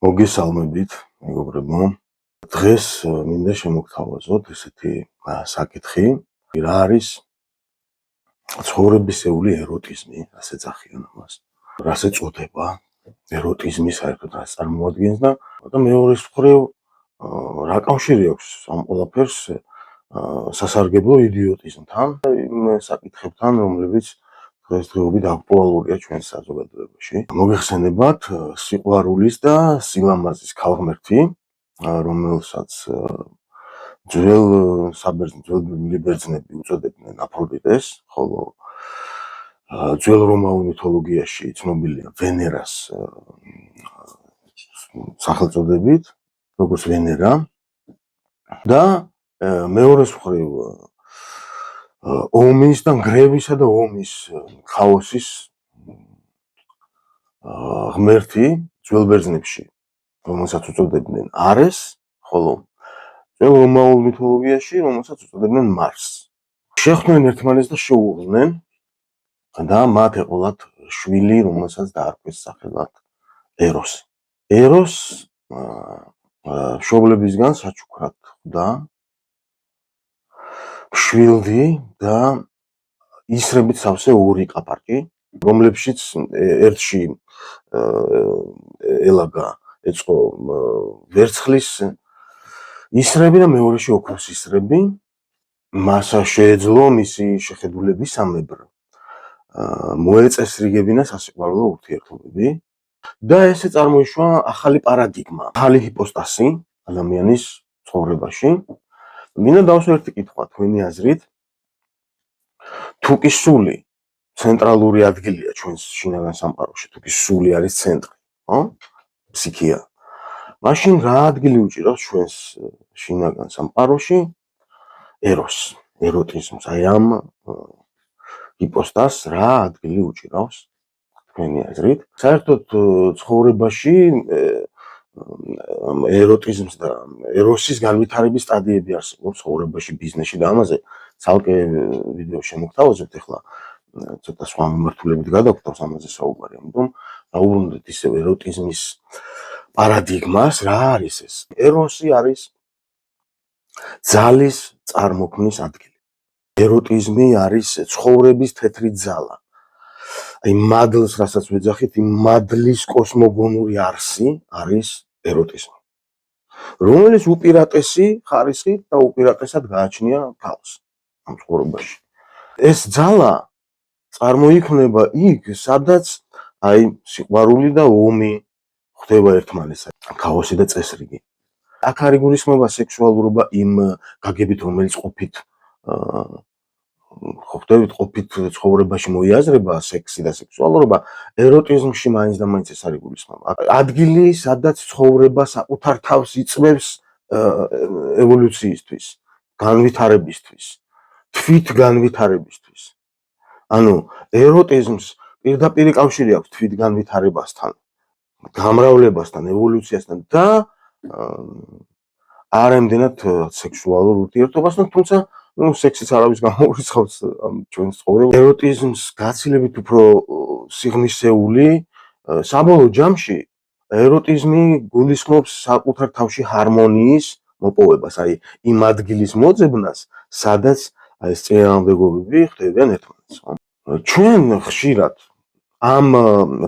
მოგესალმებით, მეგობრებო. დღეს მინდა შემოგთავაზოთ ესეთი საკითხი, რა არის ცხოვრებისეული ეროტიზმი, ასე წახიან ამას. რას ეწოდება ეროტიზმი საერთოდ რას წარმოადგენს და მეორე მხრივ რა კავშირი აქვს ამ ყველაფერს სასარგებლო იდიოტიზმთან და იმ საკითხებთან, რომლებიც დღესდღეობით აქტუალურია ჩვენს საზოგადოებაში. მოგეხსენებათ სიყვარულის და სილამაზის ქალღმერთი, რომელსაც ძველ ლიბერძნები უწოდებდნენ აფროდიტეს, ხოლო ძველ რომაულ მითოლოგიაში ცნობილია ვენერას სახელწოდებით, როგორც ვენერა და მეორე მხრივ ომის და ნგრევისა და ომის ქაოსის ღმერთი ძველ ბერძნებში, რომელსაც უწოდებდნენ არეს, ხოლო ძველ რომაულ მითოლოგიაში, რომელსაც უწოდებდნენ მარსს. შეხვდნენ ერთმანეთს და შეუღლნენ და მათ ეყოლათ შვილი, რომელსაც დაარქვეს სახელად ეროსი. ეროსს მშობლებისგან საჩუქრად ხვდა შვილდი და ისრებით სავსე ორი კაპარკი, რომლებშიც ერთში ელაგა ეწყო ვერცხლის ისრები და მეორეში ოქროს ისრები. მას შეეძლო მისი შეხედულებისამებრ მოეწესრიგებინა სასიყვარულო ურთიერთობები და ესე წარმოიშვა ახალი პარადიგმა, ახალი ჰიპოსტასი ადამიანის ცხოვრებაში. მინდა დავსვა ერთი კითხვა თქვენი აზრით, თუ კი სული ცენტრალური ადგილია ჩვენს შინაგან სამყაროში, თუ კი სული არის ცენტრი, ხო? ფსიქია. მაშინ რა ადგილი უჭირავს ჩვენს შინაგან სამყაროში ეროსს, ეროტიზმს, აი ამ ჰიპოსტასს რა ადგილი უჭირავს თქვენი აზრით? საერთოდ ცხოვრებაში ეროტიზმს და ეროსის განვითარების სტადიები არსებობს ცხოვრებაში, ბიზნესში და ამაზე ცალკე ვიდეო შემოგთავაზებთ. ახლა ცოტა სხვა მიმართულებით გადავხტავს ამაზე საუბარი, ამიტომ დავუბრუნდეთ ისევ ეროტიზმის პარადიგმას. რა არის ეს? ეროსი არის ძალის წარმოქმნის ადგილი. ეროტიზმი არის ცხოვრების თეთრი ძალა. აი მადლს, რასაც ვეძახით, იმ მადლის კოსმოგონური არსი არის ეროტიზმი, რომელიც უპირატესი ხარისხით და უპირატესად გააჩნია თავს ამ ცხოვრებაში. ეს ძალა წარმოიქმნება იქ, სადაც აი სიყვარული და ომი ხდება ერთმანეთსა, ქაოსი და წესრიგი. აქ არ იგულისხმება სექსუალურობა იმ გაგებით, რომელიც ყოფით ყოფით ცხოვრებაში მოიაზრება, სექსი და სექსუალურობა, ეროტიზმში მაინც და მაინც ეს არ იგულისხმება. ადგილი, სადაც ცხოვრება საკუთარ თავს იწვევს ევოლუციისთვის, განვითარებისთვის, თვით განვითარებისთვის. ანუ ეროტიზმს პირდაპირ კავშირი აქვს თვით განვითარებასთან, გამრავლებასთან, ევოლუციასთან და არ ემდენად სექსუალურ ურთიერთობასთან, თუმცა სექსიც არავის გამოურიცხავს ამ ჩვენს ცხოვრებას. ეროტიზმს გაცილებით უფრო სიღრმისეული, საბოლოო ჯამში ეროტიზმი გულისხმობს საკუთარ თავში ჰარმონიის მოპოვებას, აი იმ ადგილის მოძებნას, სადაც ეს წინააღმდეგობები ხდებიან ერთმანეთს. ჩვენ ხშირად ამ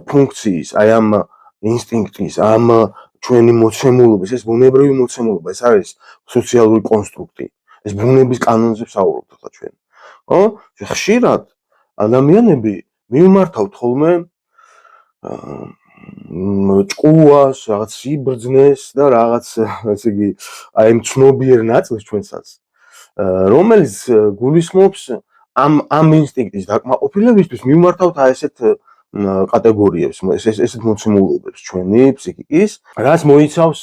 ფუნქციის, აი ამ ინსტინქტის, ამ ჩვენი მოცემულობის, ეს ბუნებრივი მოცემულობა, ეს არის სოციალური კონსტრუქტი. ეს ბუნების კანონზე ვსაუბრობთ ახლა ჩვენ. ხო? ხშირად ადამიანები მიმართავთ ხოლმე ჭკუას, რაღაც სიბრძნეს და რაღაც, ესე იგი, აი ამ ცნობიერ ნაწილს ჩვენსაც, რომელიც გულისხმობს ამ ინსტინქტის დაკმაყოფილებისთვის მიმართავთ აი ესეთ კატეგორიებს, ესეთ მოცემულობებს ჩვენი ფსიქიკის, რაც მოიცავს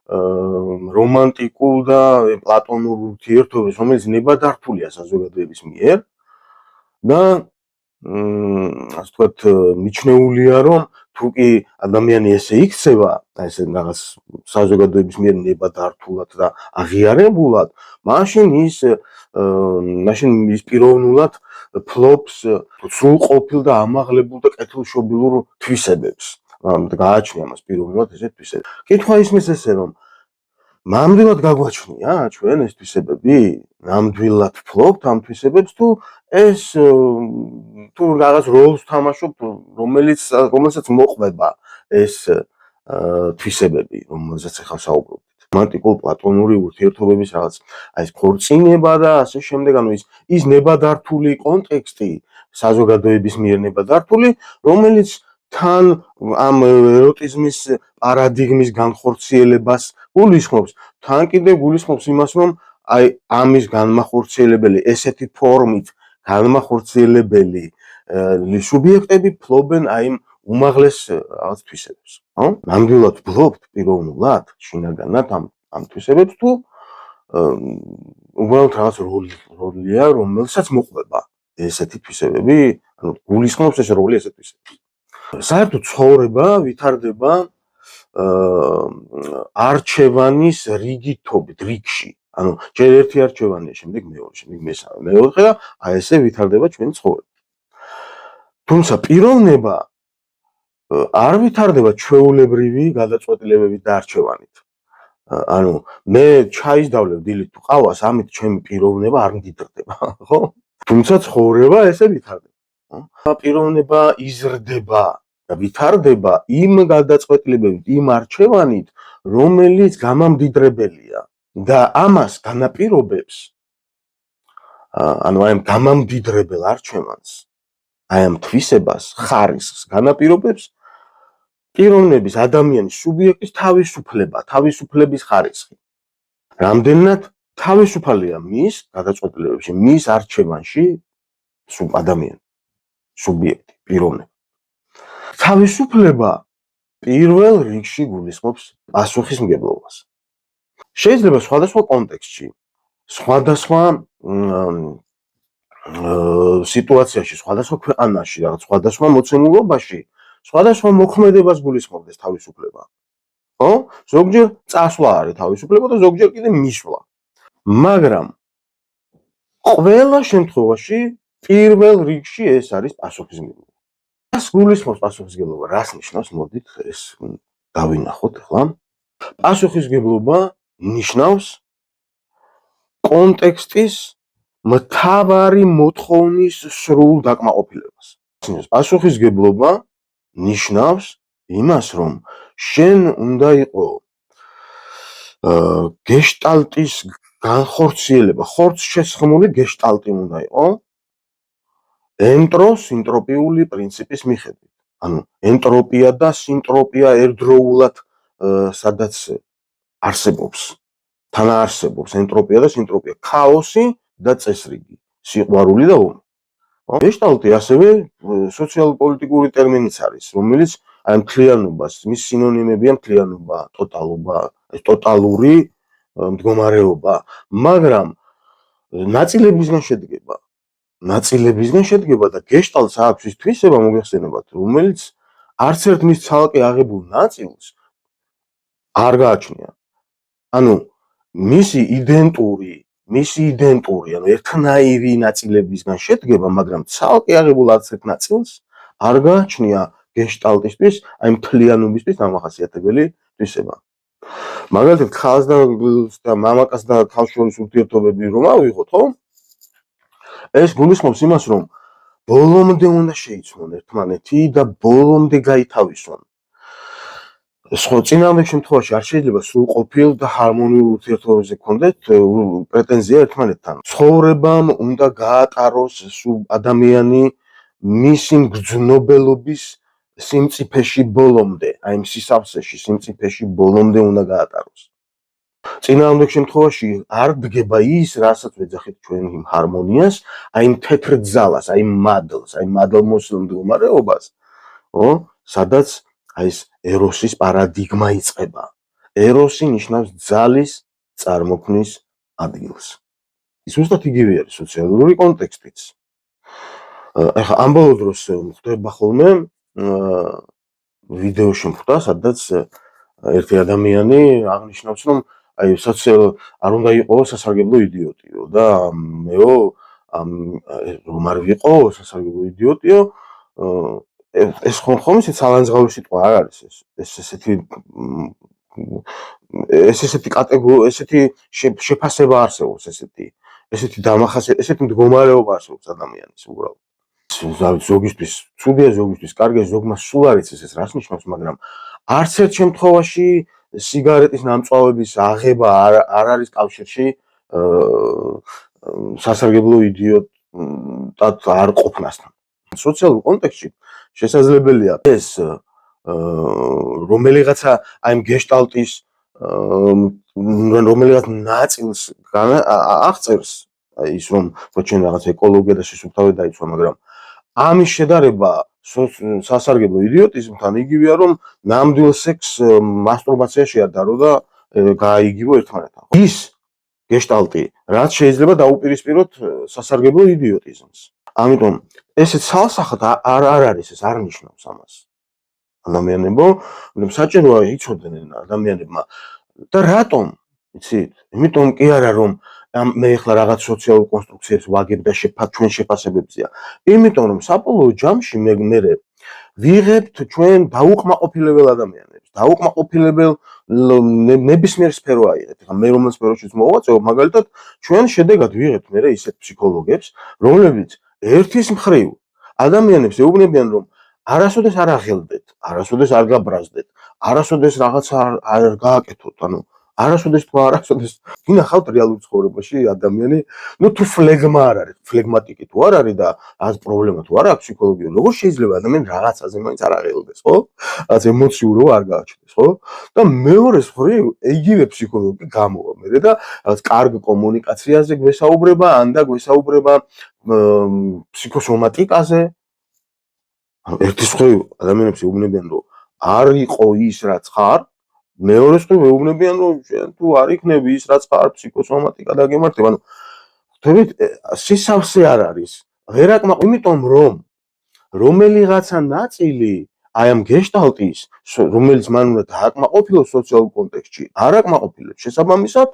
რომანტიკულ და პლატონურ ურთიერთობებს, რომელიც ნებადართულია საზოგადოების მიერ და ასე ვთქვათ, მიჩნეულია, რომ თუ კი ადამიანი ესე იქცევა, ესე რაღაც საზოგადოების მიერ ნებადართულად და აღიარებულად, მაშინ ის პიროვნულად ფლობს სრულყოფილ და ამაღლებულ და კეთილშობილურ თვისებებს, გააჩნია მას პიროვნულად ესეთ თვისებები. კითხვა ისმის ესე რომ ნამდვილად გაგვაჩნია ჩვენ ეს თვისებები? ნამდვილად ვფლობთ ამ თვისებებს თუ ეს თუ რაღაც როლს თამაშობთ, რომელსაც მოყვება ეს თვისებები, რომელზეც ახლა საუბრობთ. რომანტიკულ პლატონური ურთიერთობების რაღაც აი ეს ქორწინება და ასე შემდეგ, ანუ ის ნებადართული კონტექსტი, საზოგადოების მიერ ნებადართული, რომელიც თან ამ ეროტიზმის პარადიგმის განხორციელებას გულისხმობს, თან კიდევ გულისხმობს იმას, რომ აი ამის განმახორციელებელი ესეთი ფორმით განმახორციელებელი სუბიექტები ფლობენ აი იმ უმაღლეს რაღაც თვისებებს, ხო? ნამდვილად ფლობთ პიროვნულად, შინაგანად ამ თვისებებს თუ უბრალოდ რაღაც როლია, რომელსაც მოყვება ესეთი თვისებები, ანუ გულისხმობს ეს როლი ესეთი თვისებები. საერთოდ ცხოვრება ვითარდება არჩევანის რიგითობით, რიგში. ანუ ჯერ ერთი არჩევანია, შემდეგ მეორე, შემდეგ მესამე, მეოთხე და აი ესე ვითარდება ჩვენი ცხოვრება. თუმცა პიროვნება არ ვითარდება ჩვეულებრივი გადაწყვეტილებებით და არჩევანით. ანუ მე ჩაის დავლევ დილით თუ ყავას, ამით ჩემი პიროვნება არ მდიდრდება, ხო? თუმცა ცხოვრება ესე ვითარდება, ხო? პიროვნება იზრდება და ვითარდება იმ გადაწყვეტილებებით, იმ არჩევანით, რომელიც გამამდიდრებელია და ამას განაპირობებს ანუ აი ამ გამამდიდრებელ არჩევანს, აი ამ თვისებას, ხარისხს განაპირობებს პიროვნების ადამიანის სუბიექტის თავისუფლება, თავისუფლების ხარისხი. რამდენად თავისუფალია მის გადაწყვეტილებებში, მის არჩევანში ადამიანი, სუბიექტი, პიროვნება. თავისუფლება პირველ რიგში გულისხმობს პასუხისმგებლობას. შეიძლება სხვადასხვა კონტექსტში, სხვადასხვა სიტუაციაში, სხვადასხვა ქვეყანაში, რაღაც სხვადასხვა მოცემულობაში, სხვადასხვა მოქმედებას გულისხმობს თავისუფლება. ხო? ზოგჯერ წასვლა არის თავისუფლება და ზოგჯერ კიდე მისვლა. მაგრამ ყველა შემთხვევაში პირველ რიგში ეს არის პასუხისმგებლობა. რას გულისხმობს პასუხისმგებლობა? რას ნიშნავს? მოდით ეს დავინახოთ ახლა. პასუხისმგებლობა ნიშნავს კონტექსტის მთავარი მოთხოვნის სრულ დაკმაყოფილებას. პასუხისმგებლობა ნიშნავს იმას, რომ შენ უნდა იყო გეშტალტის განხორციელება, ხორცშესხმული გეშტალტი უნდა იყო ენტროპიული პრინციპის მიხედვით. ანუ ენტროპია და სინტროპია ერთდროულად სადაც არსებობს. თანაარსებობს ენტროპია და სინტროპია, ქაოსი და წესრიგი, სიყვარული და ომი. გეშტალტი ასევე სოციალურ-პოლიტიკური ტერმინიც არის, რომელიც აი მთლიანობას, მის სინონიმებია მთლიანობა, ტოტალობა, ტოტალური მდგომარეობა, მაგრამ ნაწილებისგან შედგება და გეშტალტს აქვს ის თვისება მოგეხსენებათ, რომელიც არც ერთ მის ცალკე აღებულ ნაწილს არ გააჩნია. ანუ მისი იდენტური, ანუ ერთნაირი ნაწილებისგან შედგება, მაგრამ ცალკე აღებულ არც ერთ ნაწილს არ გააჩნია გეშტალტისთვის, აი მთლიანობისთვის დამახასიათებელი თვისება. მაგალითად, ხალხს და მამაკაცს და ქალს შორის ურთიერთობები რომ ავიღოთ, ხო? ეს გულისხმობს იმას, რომ ბოლომდე უნდა შეიცნონ ერთმანეთი და ბოლომდე გაითავისონ. სხვა წინააღმდეგ შემთხვევაში არ შეიძლება სრულყოფილ და ჰარმონიულ ურთიერთობებზე გქონდეთ პრეტენზია ერთმანეთთან. ცხოვრებამ უნდა გაატაროს ადამიანი მისი მგრძნობელობის სიმწიფეში ბოლომდე, აი იმ სისავსეში, სიმწიფეში ბოლომდე უნდა გაატაროს. წინააღმდეგ შემთხვევაში არ დგება ის, რასაც ვეძახით ჩვენ იმ ჰარმონიას, აი იმ თეთრ ძალას, აი იმ მადლს, აი მადლმოსილ მდგომარეობას, ხო? სადაც აი ეს ეროსის პარადიგმა იწყება. ეროსი ნიშნავს ძალის წარმოქმნის ადგილს. ის უბრალოდ იგივე არის სოციალური კონტექსტიც. ახლა ამ ბოლო დროს ხდება ხოლმე ვიდეო შემხვდა, სადაც ერთი ადამიანი აღნიშნავს, რომ აი არ უნდა იყოს სასარგებლო იდიოტიო და მეო რომ არ ვიყო სასარგებლო იდიოტიო, ეს ხომ ისე სალანძღავი სიტყვა არ არის ეს ესეთი კატეგორია, ესეთი შეფასება არსებობს, ესეთი ესეთი მდგომარეობა არსებობს ადამიანის უბრალოდ. ზოგისთვის ცუდია, ზოგისთვის კარგია, ზოგმა სულ არ იცის ეს რას ნიშნავს, მაგრამ არც ერთ შემთხვევაში სიგარეტის ნამწვავების აღება არ არის კავშირში სასარგებლო იდიოტად არ ყოფნასთან. სოციალურ კონტექსტში შესაძლებელია ეს რომელიღაცა აი ამ გეშტალტის რომელიღაც ნაწილს აღწერს აი ის რომ ჩვენ რაღაც ეკოლოგია და სისუფთავე დაიცვა, მაგრამ ამის შედარება სასარგებლო იდიოტიზმთან იგივეა რომ ნამდვილ სექს მასტურბაციაში ადარო და გააიგივო ერთმანეთთან. ის გეშტალტი რაც შეიძლება დაუპირისპიროთ სასარგებლო იდიოტიზმს. ამიტომ ესეც სალსახად არ არის, ეს არ ნიშნავს ამას. ადამიანებო, საჭიროა იცოდნენ ადამიანებმა და რატომ? იცით? იმიტომ კი არა რომ მე ახლა რაღაც სოციალურ კონსტრუქციებს ვაგებ და ჩვენ შეფასებებზია. იმიტომ რომ საბოლოო ჯამში მე ვიღებთ ჩვენ დაუკმაყოფილებელ ადამიანებს, დაუკმაყოფილებელ ნებისმიერ სფერო აიღეთ. ახლა მე რომელ სფეროშიც მოვაწევ, მაგალითად, ჩვენ შედეგად ვიღებთ მე ისეთ ფსიქოლოგებს, რომლებიც ერთის მხრივ ადამიანებს ეუბნებიან რომ არასოდეს არ აღელდეთ, არასოდეს არ გაბრაზდეთ, არასოდეს რაღაცა არ გააკეთოთ, ანუ არასოდეს თუ არასოდეს გინახავთ რეალურ ცხოვრებაში ადამიანი, თუ ფლეგმა არ არის, ფლეგმატიკი თუ არ არის და რაღაც პრობლემა თუ არ აქვს ფსიქოლოგიური, როგორ შეიძლება ადამიანი რაღაცაზე მაინც არ აღელდეს, ხო? რაღაც ემოციურობა არ გააჩნდეს, ხო? და მეორეს მხრივ იგივე ფსიქოლოგი გამოვა მე და რაღაც კარგ კომუნიკაციაზე გვესაუბრება, ან და გვესაუბრება ფსიქოსომატიკაზე. ერთის მხრივ ადამიანებს ეუბნებიან რომ არ იყო ის რაც ხარ, მეორეს მხრივ ეუბნებიან რომ შენ თუ არ იქნები ის რაც ხარ, ფსიქოსომატიკა დაგემართება. ანუ ხვდებით, სისავსე არ არის. ვერ აკმაყოფილებს, იმიტომ რომ რომელიღაცა ნაწილი აი ამ გეშტალტის, რომელიც მან უნდა დააკმაყოფილოს სოციალურ კონტექსტში, არ აკმაყოფილებს. შესაბამისად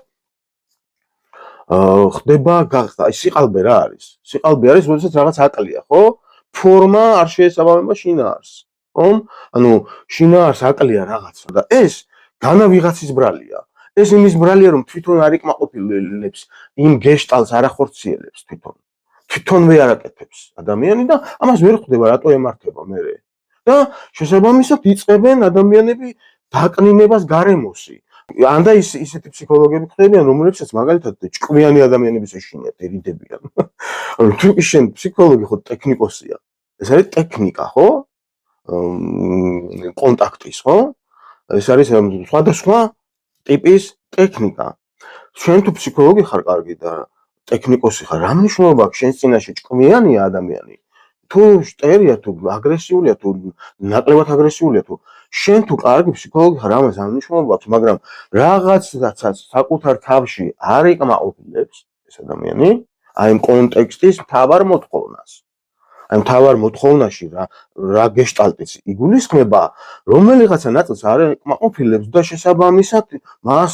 ხდება აი სიყალბე რა არის? სიყალბე არის, როდესაც რაღაც აკლია, ხო? ფორმა არ შეესაბამება შინაარსს, ხო? ანუ შინაარსს აკლია რაღაცა და ეს განა ვიღაცის ბრალია. ეს იმის ბრალია, რომ თვითონ არ იკმაყოფილებს იმ გეშტალტს არ ახორციელებს თვითონ. თვითონვე არ აკეთებს ადამიანი და ამას ვერ ხვდება რატო ემართება მერე. და შესაბამისად იწყებენ ადამიანები დაკნინებას გარემოსი. ან და ისეთი ფსიქოლოგები ხდებიან, რომლებსაც მაგალითად ჭკვიანი ადამიანების ეშინიათ, ერიდებიან. ანუ თუ შენ ფსიქოლოგი ხო ტექნიკოსია. ეს არის ტექნიკა, ხო? კონტაქტის, ხო? ეს არის სხვადასხვა ტიპის ტექნიკა. შენ თუ ფსიქოლოგი ხარ კარგი და ტექნიკოსი ხარ, რა მნიშვნელობა აქვს შენ წინაშე ჭკვიანია ადამიანი? თუ შტერია, თუ აგრესიულია, თუ ნაკლებად აგრესიულია, თუ შენ თუ კარგი ფსიქოლოგი ხარ, ამას არ მნიშვნელობა აქვს, მაგრამ რაღაცაცაც საკუთარ თავში არ იკმაყოფილებს ეს ადამიანი, აი ამ კონტექსტის მთავარ მოთხოვნას. აი მთავარ მოთხოვნაში რა გეშტალტიც იგულისხმება, რომელიღაცა ნაწილს არ იკმაყოფილებს და შესაბამისად მას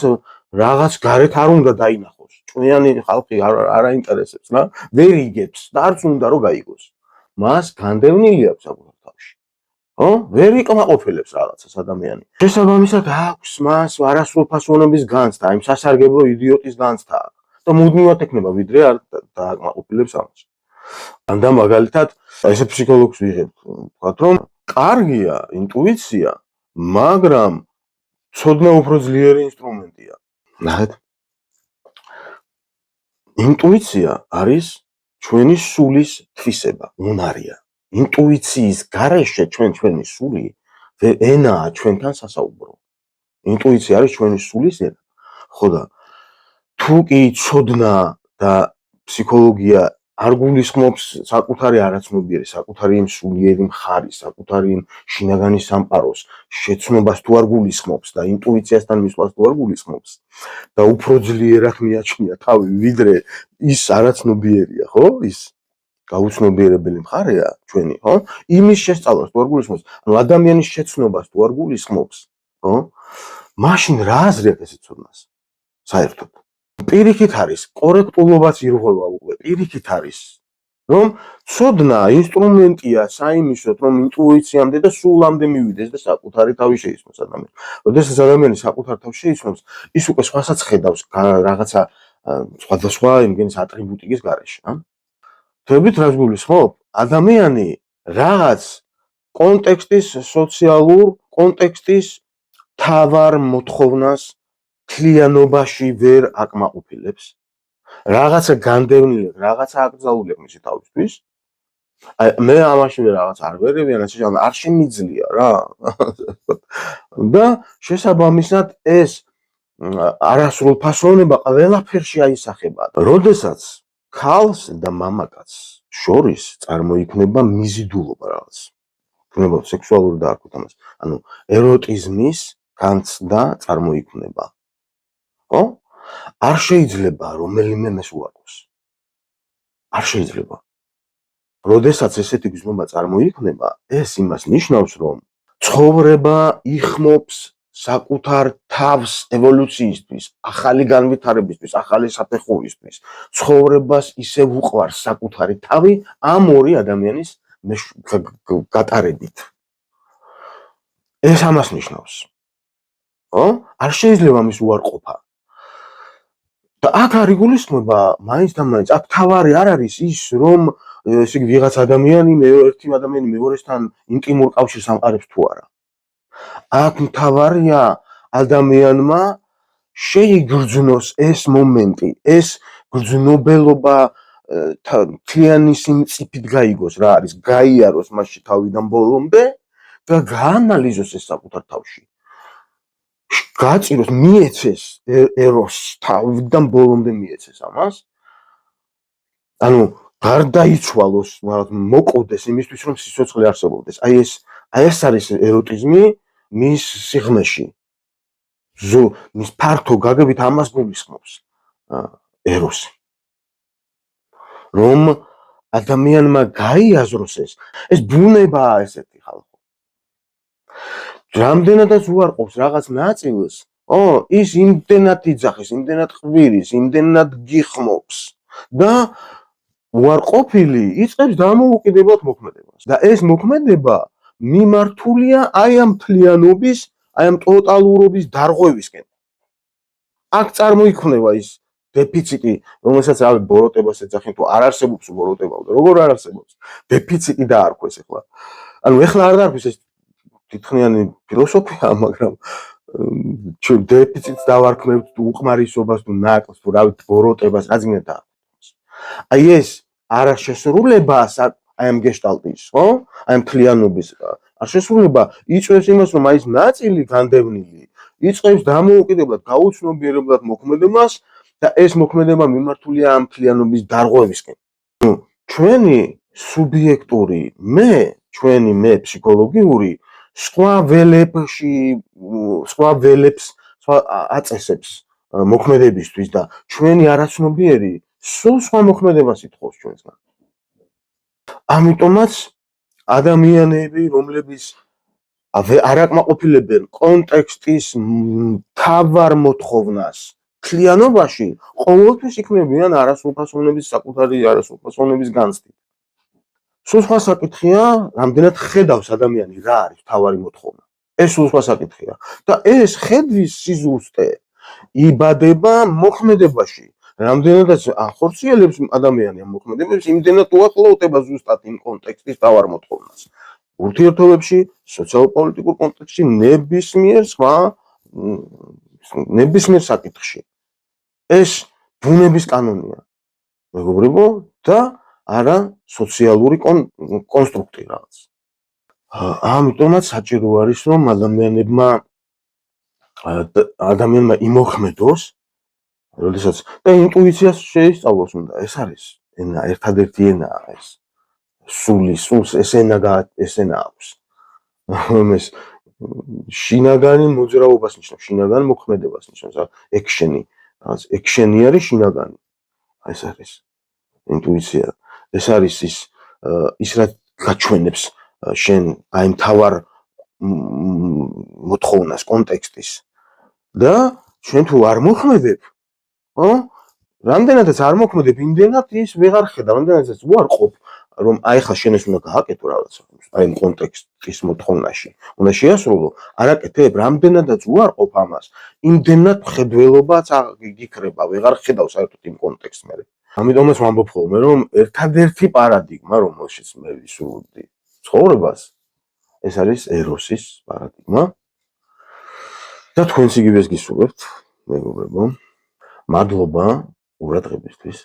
რაღაც გარეთ არ უნდა დაინახოს. ჭკვიანი ხალხი არ აინტერესებს რა, ვერ იგებს და არც უნდა რომ გაიგოს. მას განდევნილი აქვს საკუთარ თავში. ხო? ვერ იკმაყოფილებს რაღაცას ადამიანი. შესაბამისად აქვს მას არასრულფასოვნების განცდა, იმ სასარგებლო იდიოტის განცდა აქვს და მუდმივად ექნება, ვიდრე არ დააკმაყოფილებს ამას. ან და მაგალითად, ესე ფსიქოლოგს ვიღებთ, ვთქვათ რომ კარგია ინტუიცია, მაგრამ ცოდნა უფრო ძლიერი ინსტრუმენტია. ნახეთ. ინტუიცია არის ჩვენი სულის თვისება, უნარია. ინტუიციის გარეშე ჩვენი სული ენაა ჩვენთან სასაუბრო. ინტუიცია არის ჩვენი სულის ენა. ხო და თუ კი ცოდნა და ფსიქოლოგია არ გულისხმობს საკუთარი არაცნობიერი, საკუთარი იმ სულიერი მხარის, საკუთარი იმ შინაგანი სამყაროს შეცნობას თუ არ გულისხმობს და ინტუიციასთან მისვლას თუ არ გულისხმობს და უფრო ძლიერად მიაჩნია თავი, ვიდრე ის არაცნობიერია, ხო? ის გაუცნობიერებელი მხარეა ჩვენი, ხო? იმის შესწავლას თუ არ გულისხმობს, ანუ ადამიანის შეცნობას თუ არ გულისხმობს, ხო? მაშინ რა აზრი აქვს ეს ცოდნას? საერთოდ. პირიქით არის, კორექტულობაც ირღვევა უკვე, პირიქით არის. რომ ცოდნა ინსტრუმენტია საიმისოდ, რომ ინტუიციამდე და სულამდე მივიდეს და საკუთარი თავი შეისმოს ადამიანს. როდესაც ადამიანი საკუთარ თავს შეისმოს, ის უკვე სხვასაც ხედავს რაღაცა სხვადასხვა იმგენის ატრიბუტიკის გარეშე, თვებით რას გულისხმობ? ადამიანი რაღაც კონტექსტის სოციალურ კონტექსტის თავარ მოთხოვნას თლიანობაში ვერ აკმაყოფილებს. რაღაცა განდევნილი, რაღაცა აკრძალულია მისი თავისთვის. მე ამაში რაღაც არ ვერევი, არ შემიძლია რა. და შესაბამისად ეს არასრულფასოვნება ყველაფერში აისახება. როდესაც ქალს და მამაკაცს შორის წარმოიქმნება მიზიდულობა რაღაც. იქნება სექსუალური და არ ვქოთ ამას. ანუ ეროტიზმის განცდა წარმოიქმნება. ხო? არ შეიძლება რომელიმე მეს უარყოს. არ შეიძლება. როდესაც ესეთი გზნობა წარმოიქმნება, ეს იმას ნიშნავს, რომ ცხოვრება იხმობს საკუთარ თავს ევოლუციისთვის, ახალი განვითარებისთვის, ახალი საფეხურისთვის. ცხოვრებას ისევ უყვარს საკუთარი თავი ამ ორი ადამიანის გატარებით. ეს ამას ნიშნავს. ხო? არ შეიძლება მის უარყოფა. და აქ არ იგულისხმება მაინც და მაინც. აქ თავარი არ არის ის, რომ ესე იგი ვიღაც ადამიანი ერთი ადამიანი მეორესთან ინტიმურ კავშირს ამყარებს თუ არა. აქ თავარია ადამიანმა შეიგრძნოს ეს მომენტი, ეს გრძნობელობა თლიანი სიმწიფით გაიგოს რა არის, გაიაროს მასში თავიდან ბოლომდე და გაანალიზოს ეს საკუთარ თავში. გაწიროს, მიეცეს ეროს თავიდან ბოლომდე მიეცეს ამას. ანუ გარდაიცვალოს, მოკვდეს იმისთვის, რომ სიცოცხლე არსებობდეს. აი ეს არის ეროტიზმი მის სიღრმეში. მის ფართო გაგებით ამას გულისხმობს ეროსი. რომ ადამიანმა გაიაზროს ეს ბუნებაა ესეთი ხალხო. რამდენადაც უარყოფს რაღაც ნაწილს, ის იმდენად იძახის, იმდენად ყვირის, იმდენად გიხმობს და უარყოფილი იწყებს დამოუკიდებლად მოქმედებას. და ეს მოქმედება მიმართულია აი ამ თლიანობის, აი ამ ტოტალურობის დარღვევისკენ. აქ წარმოიქმნება ის დეფიციტი, რომელსაც რავი ბოროტებას ეძახენ, თუ არ არსებობს ბოროტება, როგორ არ არსებობს? დეფიციტი დაარქვეს ახლა. ანუ ახლა არ დაარქვეს ეს თითქმიანი ფილოსოფია, მაგრამ ჩვენ დეფიციტს დავარქმევთ თუ უყმარისობას თუ ნაკლს თუ რავი ბოროტებას რაც გინდა დაარქვეს. აი ეს არაშესრულება აი ამ გეშტალტის, ხო? აი ამ თლიანობის არაშესრულება იწვევს იმას, რომ აი ეს ნაწილი განდევნილი იწყებს დამოუკიდებლად გაუცნობიერებლად მოქმედებას და ეს მოქმედება მიმართულია ამ თლიანობის დარღვევისკენ. ჩვენი სუბიექტური მე, ჩვენი მე ფსიქოლოგიური სხვა ველებს აწესებს მოქმედებისთვის და ჩვენი არაცნობიერი სულ სხვა მოქმედებას ითხოვს ჩვენსგან. ამიტომაც ადამიანები, რომლებიც არ აკმაყოფილებენ კონტექსტის თავარ მოთხოვნას თლიანობაში, ყოველთვის იქნებიან არასრულფასოვნების საკუთარი არასრულფასოვნების განცდით. სულ სხვა საკითხია, რამდენად ხედავს ადამიანი რა არის თავარი მოთხოვნა. ეს სულ სხვა საკითხია. და ეს ხედვის სიზუსტე იბადება მოქმედებაში. რამდენადაც ახორციელებს ადამიანი ამ მოქმედებებს, იმდენად უახლოვდება ზუსტად იმ კონტექსტის თავარ მოთხოვნას. ურთიერთობებში, სოციალურ-პოლიტიკურ კონტექსტში, ნებისმიერ საკითხში. ეს ბუნების კანონია. მეგობრებო და არა სოციალური კონსტრუქტი რაღაც. ამიტომაც საჭირო არის, რომ ადამიანმა იმოქმედოს, როდესაც და ინტუიციას შეისწავლოს უნდა. ეს არის ენა, ერთადერთი ენაა ეს. სულს ეს ენა აქვს. ეს შინაგანი მოძრაობას ნიშნავს, შინაგან მოქმედებას ნიშნავს. ექშენი, რაღაც ექშენი არის შინაგანი. ეს არის ინტუიცია. ეს არის ის რაც გაჩვენებს შენ აი მთავარ მოთხოვნას კონტექსტის და ჩვენ თუ არ მოქმედებ, რამდენადაც არ მოქმედებ, იმდენად ის ვეღარ ხედავ, რამდენადაც უარყოფ, რომ აი ხა შენ ეს უნდა გააკეთო რაღაცა, აი იმ კონტექსტის მოთხოვნაში. უნდა შეასრულო, არაკეთებ, რამდენადაც უარყოფ ამას, იმდენად მხედველობაც გიქრება, ვეღარ ხედავ საერთოდ იმ კონტექსტს მე. ამიტომაც ვამბობ ხოლმე, რომ ერთადერთი პარადიგმა, რომელშიც მე ვისურვებდი ცხოვრებას, ეს არის ეროსის პარადიგმა. და თქვენს იგივეს გისურვებთ, მეგობრებო. მადლობა ყურადღებისთვის.